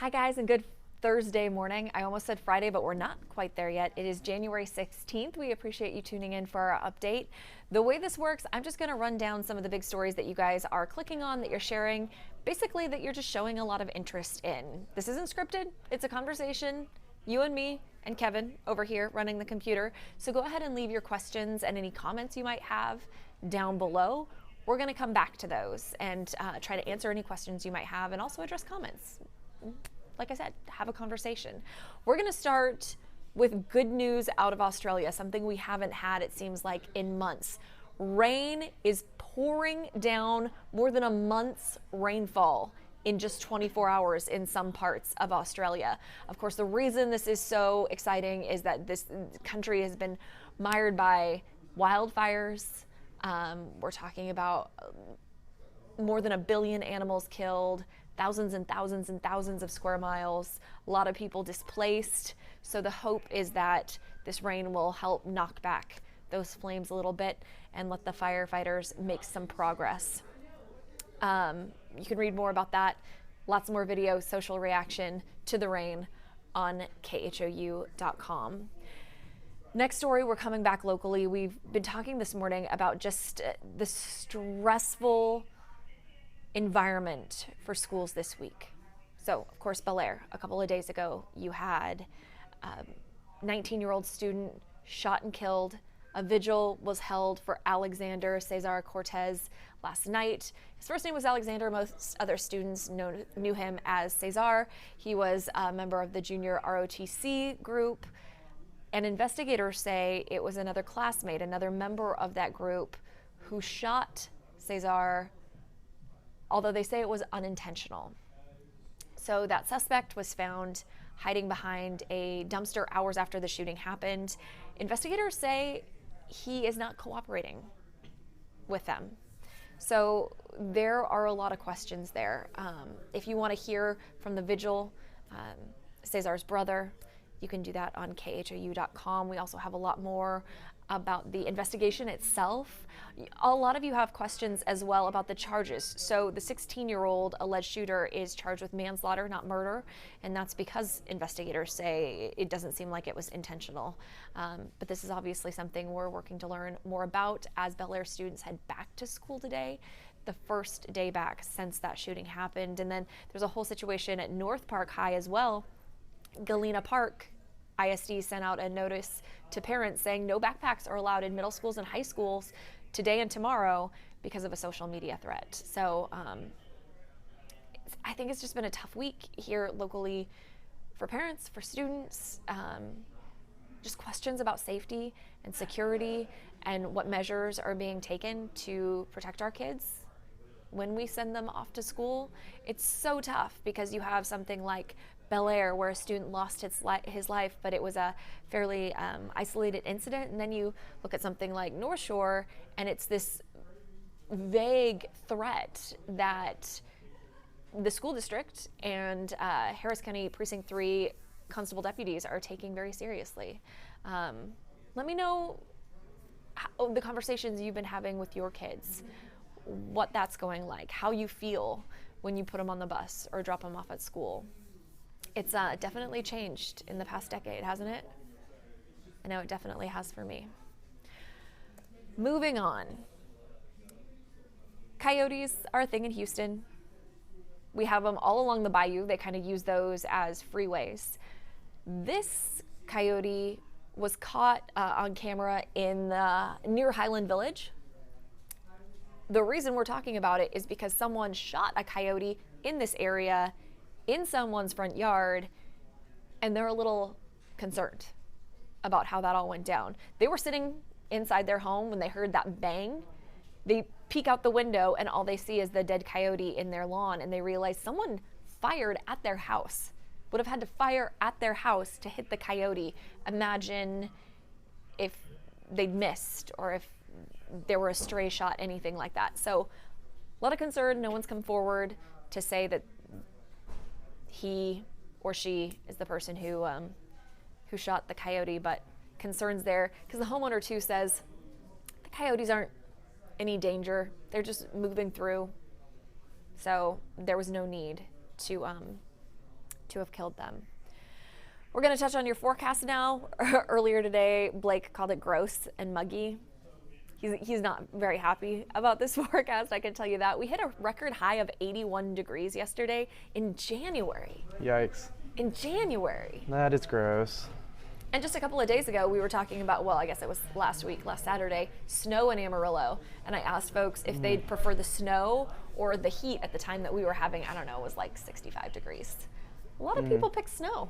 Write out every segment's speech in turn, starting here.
Hi guys, and good Thursday morning. I almost said Friday, but we're not quite there yet. It is January 16th. We appreciate you tuning in for our update. The way this works, I'm just going to run down some of the big stories that you guys are clicking on, that you're sharing, basically that you're just showing a lot of interest in. This isn't scripted. It's a conversation, you and me and Kevin over here running the computer. So go ahead and leave your questions and any comments you might have down below. We're going to come back to those and try to answer any questions you might have and also address comments. Like I said, have a conversation. We're going to start with good news out of Australia, something we haven't had, it seems like, in months. Rain is pouring down, more than a month's rainfall in just 24 hours in some parts of Australia. Of course, the reason this is so exciting is that this country has been mired by wildfires. We're talking about more than 1 billion animals killed, thousands and thousands and thousands of square miles, a lot of people displaced. So the hope is that this rain will help knock back those flames a little bit and let the firefighters make some progress. You can read more about that, lots more video, social reaction to the rain on KHOU.com. Next story, we're coming back locally. We've been talking this morning about just the stressful environment for schools this week. So, of course, Bellaire, a couple of days ago, you had a 19-year-old student shot and killed. A vigil was held for Alexander Cesar Cortez last night. His first name was Alexander. Most other students knew him as Cesar. He was a member of the junior ROTC group. And investigators say it was another classmate, another member of that group, who shot Cesar, although they say it was unintentional. So that suspect was found hiding behind a dumpster hours after the shooting happened. Investigators say he is not cooperating with them. So there are a lot of questions there. If you want to hear from the vigil, Cesar's brother, you can do that on KHOU.com. We also have a lot more about the investigation itself. A lot of you have questions as well about the charges. So the 16-year-old alleged shooter is charged with manslaughter, not murder, and that's because investigators say it doesn't seem like it was intentional. But this is obviously something we're working to learn more about as Bellaire students head back to school today, the first day back since that shooting happened. And then there's a whole situation at North Park High as well. Galena Park ISD sent out a notice to parents saying no backpacks are allowed in middle schools and high schools today and tomorrow because of a social media threat. So I think it's just been a tough week here locally for parents, for students, just questions about safety and security and what measures are being taken to protect our kids when we send them off to school. It's so tough because you have something like Bellaire, where a student lost his life, but it was a fairly isolated incident. And then you look at something like North Shore, and it's this vague threat that the school district and Harris County Precinct 3 constable deputies are taking very seriously. Let me know how, the conversations you've been having with your kids, what that's going like, how you feel when you put them on the bus or drop them off at school. It's definitely changed in the past decade, hasn't it? I know it definitely has for me. Moving on. Coyotes are a thing in Houston. We have them all along the bayou. They kind of use those as freeways. This coyote was caught on camera in near Highland Village. The reason we're talking about it is because someone shot a coyote in this area in someone's front yard, and they're a little concerned about how that all went down. They were sitting inside their home when they heard that bang. They peek out the window and all they see is the dead coyote in their lawn, and they realize someone fired at their house. Would have had to fire at their house to hit the coyote. Imagine if they'd missed or if there were a stray shot, anything like that. So a lot of concern. No one's come forward to say that he or she is the person who shot the coyote, but concerns there because the homeowner too says the coyotes aren't any danger. They're just moving through. So there was no need to to have killed them. We're going to touch on your forecast now. Earlier today, Blake called it gross and muggy. He's not very happy about this forecast, I can tell you that. We hit a record high of 81 degrees yesterday in January. Yikes. In January. That is gross. And just a couple of days ago, we were talking about, well, I guess it was last Saturday, snow in Amarillo. And I asked folks if they'd prefer the snow or the heat at the time that we were having, I don't know, it was like 65 degrees. A lot of people picked snow.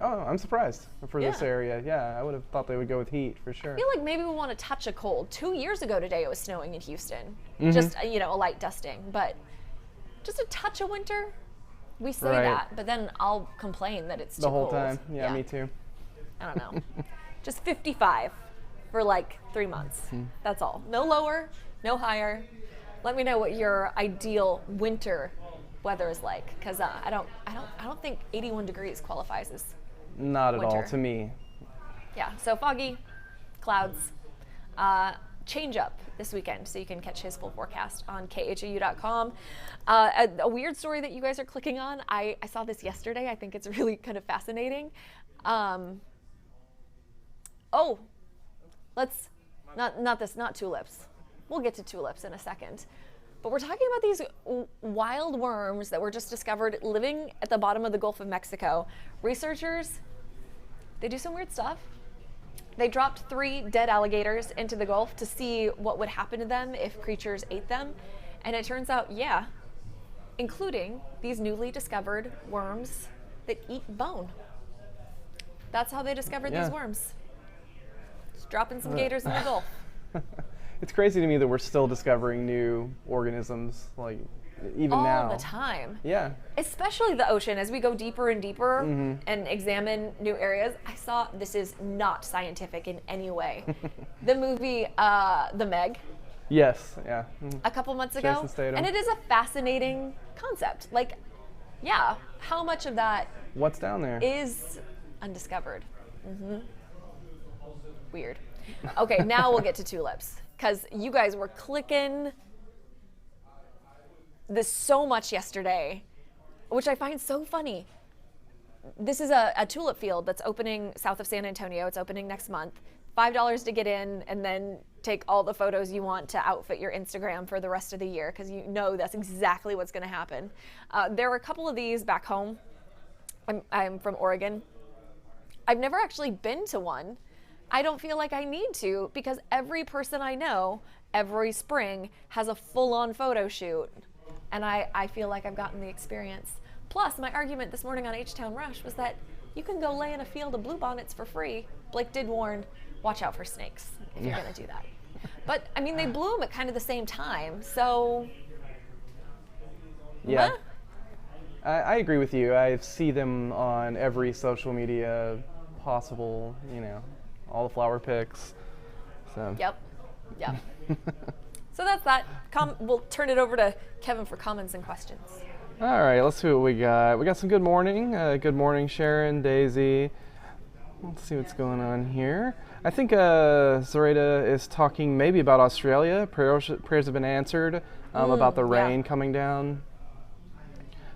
Oh, I'm surprised for this Yeah. area. Yeah, I would have thought they would go with heat for sure. I feel like maybe we want to touch a cold. 2 years ago today, it was snowing in Houston. Just, a light dusting. But just a touch of winter, we say Right. that. But then I'll complain that it's too The whole cold. time. Yeah, me too. I don't know. Just 55 for like 3 months. That's all. No lower, no higher. Let me know what your ideal winter weather is like, because I don't think 81 degrees qualifies as Not at all winter. to me. Yeah. So foggy, clouds, change up this weekend, so you can catch his full forecast on khou.com. A weird story that you guys are clicking on. I saw this yesterday. I think it's really kind of fascinating. Not tulips. We'll get to tulips in a second. But we're talking about these wild worms that were just discovered living at the bottom of the Gulf of Mexico. Researchers, they do some weird stuff. They dropped 3 dead alligators into the Gulf to see what would happen to them if creatures ate them. And it turns out, yeah, including these newly discovered worms that eat bone. That's how they discovered these worms. Just dropping some gators in the Gulf. It's crazy to me that we're still discovering new organisms, like even now. All the time. Yeah. Especially the ocean, as we go deeper and deeper and examine new areas. I saw, this is not scientific in any way, the movie The Meg Yes. Yeah. a couple months ago. Jason Statham. And it is a fascinating concept. Like, yeah, how much of that What's down there? is undiscovered? Weird. Okay, now we'll get to tulips, because you guys were clicking this so much yesterday, which I find so funny. This is a tulip field that's opening south of San Antonio. It's opening next month. $5 to get in, and then take all the photos you want to outfit your Instagram for the rest of the year, because you know that's exactly what's going to happen. There are a couple of these back home. I'm from Oregon. I've never actually been to one. I don't feel like I need to, because every person I know every spring has a full-on photo shoot, and I feel like I've gotten the experience. Plus, my argument this morning on H-Town Rush was that you can go lay in a field of bluebonnets for free. Blake did warn, watch out for snakes if you're going to do that. But, I mean, they bloom at kind of the same time, so... Yeah. Huh? I agree with you. I see them on every social media possible, all the flower pics. So. Yep. So that's that. We'll turn it over to Kevin for comments and questions. All right, let's see what we got. We got some good morning. Good morning, Sharon, Daisy. Let's see what's going on here. I think Zoraida is talking maybe about Australia. Prayers have been answered about the rain coming down.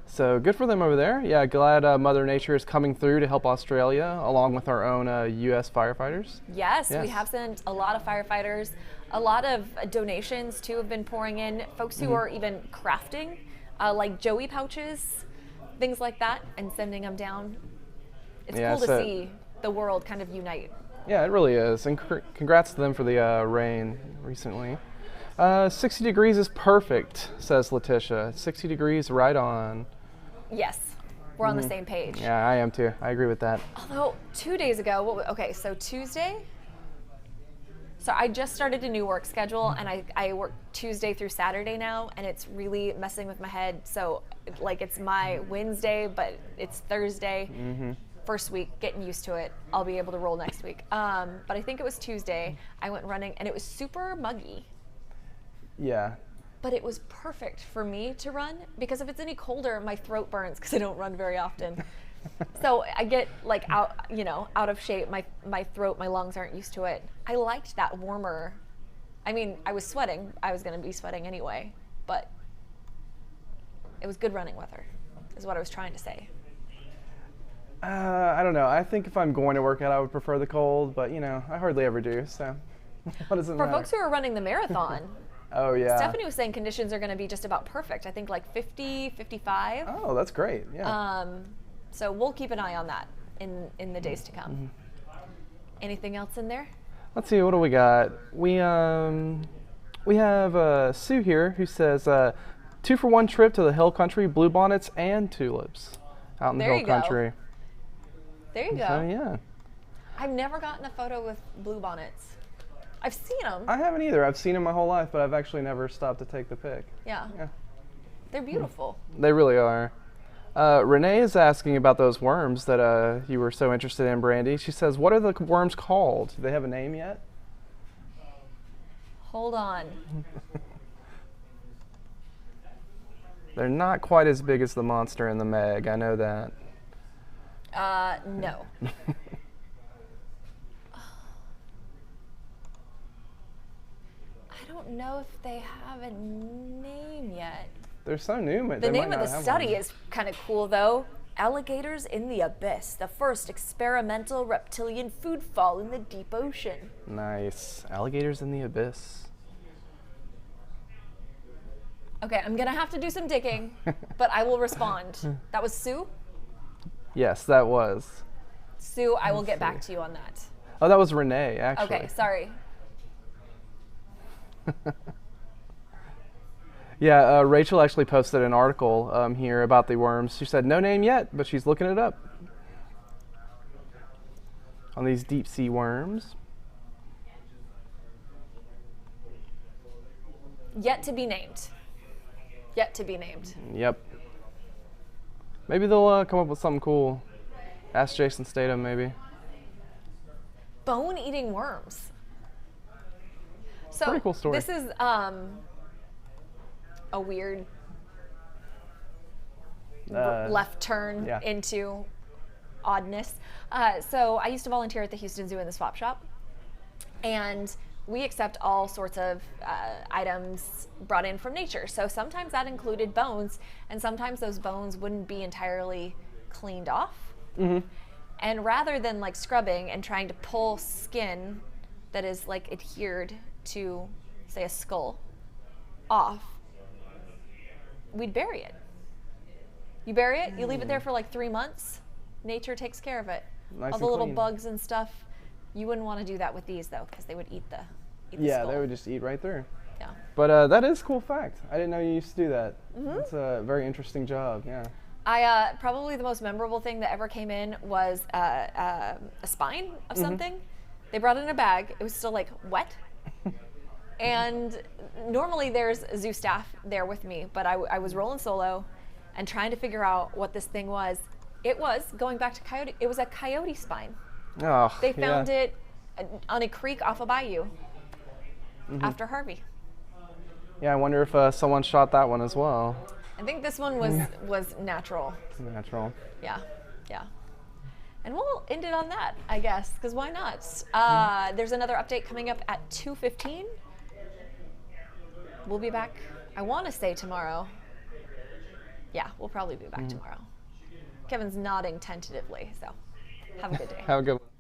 So good for them over there. Yeah, glad Mother Nature is coming through to help Australia, along with our own U.S. firefighters. Yes, we have sent a lot of firefighters. A lot of donations, too, have been pouring in. Folks who are even crafting, like Joey pouches, things like that, and sending them down. It's cool to see the world kind of unite. Yeah, it really is. And congrats to them for the rain recently. 60 degrees is perfect, says Letitia. 60 degrees, right on. Yes, we're on the same page. Yeah, I am too. I agree with that. Although 2 days ago, so Tuesday. So I just started a new work schedule, and I work Tuesday through Saturday now, and it's really messing with my head. So like it's my Wednesday, but it's Thursday. First week, getting used to it. I'll be able to roll next week. But I think it was Tuesday. I went running, and it was super muggy. Yeah. But it was perfect for me to run, because if it's any colder, my throat burns because I don't run very often. So I get like out of shape. My throat, my lungs aren't used to it. I liked that warmer. I mean, I was sweating. I was going to be sweating anyway, but it was good running weather, is what I was trying to say. I don't know. I think if I'm going to work out, I would prefer the cold, but I hardly ever do. So, what does it For matter? folks who are running the marathon, Oh yeah. Stephanie was saying conditions are going to be just about perfect. I think like 50, 55. Oh, that's great. Yeah. So we'll keep an eye on that in the days to come. Anything else in there? Let's see. What do we got? We have Sue here who says 2-for-1 trip to the hill country, bluebonnets and tulips out in the There hill you go. country. There you go. So yeah. I've never gotten a photo with bluebonnets. I've seen them. I haven't either. I've seen them my whole life, but I've actually never stopped to take the pic. Yeah. Yeah. They're beautiful. They really are. Renee is asking about those worms that you were so interested in, Brandy. She says, what are the worms called? Do they have a name yet? Hold on. They're not quite as big as the monster in the Meg. I know that. No. I don't know if they have a name yet. They're so new. The name of the study is kind of cool, though. Alligators in the Abyss, the first experimental reptilian food fall in the deep ocean. Nice. Alligators in the Abyss. Okay, I'm gonna have to do some digging, but I will respond. That was Sue? Yes, that was. Sue, I will get back to you on that. Oh, that was Renee, actually. Okay, sorry. Yeah, Rachel actually posted an article here about the worms. She said no name yet, but she's looking it up on these deep sea worms. Yet to be named. Yet to be named. Yep. Maybe they'll come up with something cool. Ask Jason Statham, maybe. Bone-eating worms. So Pretty cool story. This is a weird left turn into oddness. So I used to volunteer at the Houston Zoo in the swap shop, and we accept all sorts of items brought in from nature. So sometimes that included bones, and sometimes those bones wouldn't be entirely cleaned off. Mm-hmm. And rather than like scrubbing and trying to pull skin that is like adhered to, say, a skull off, we'd bury it. You bury it, you leave it there for like 3 months. Nature takes care of it. Nice All the and little clean. bugs and stuff. You wouldn't want to do that with these though, because they would eat the Yeah, skull. they would just eat right through. Yeah. But that is a cool fact. I didn't know you used to do that. Mm-hmm. It's a very interesting job, yeah. I probably the most memorable thing that ever came in was a spine of something. They brought it in a bag. It was still like wet. And normally there's zoo staff there with me, but I was rolling solo and trying to figure out what this thing was. It was, going back to coyote, it was a coyote spine. Oh, They found it on a creek off a bayou after Harvey. Yeah, I wonder if someone shot that one as well. I think this one was natural. Natural. Yeah, yeah. And we'll end it on that, I guess, because why not? There's another update coming up at 2:15. We'll be back, I want to say tomorrow. Yeah, we'll probably be back tomorrow. Kevin's nodding tentatively, so have a good day. Have a good one.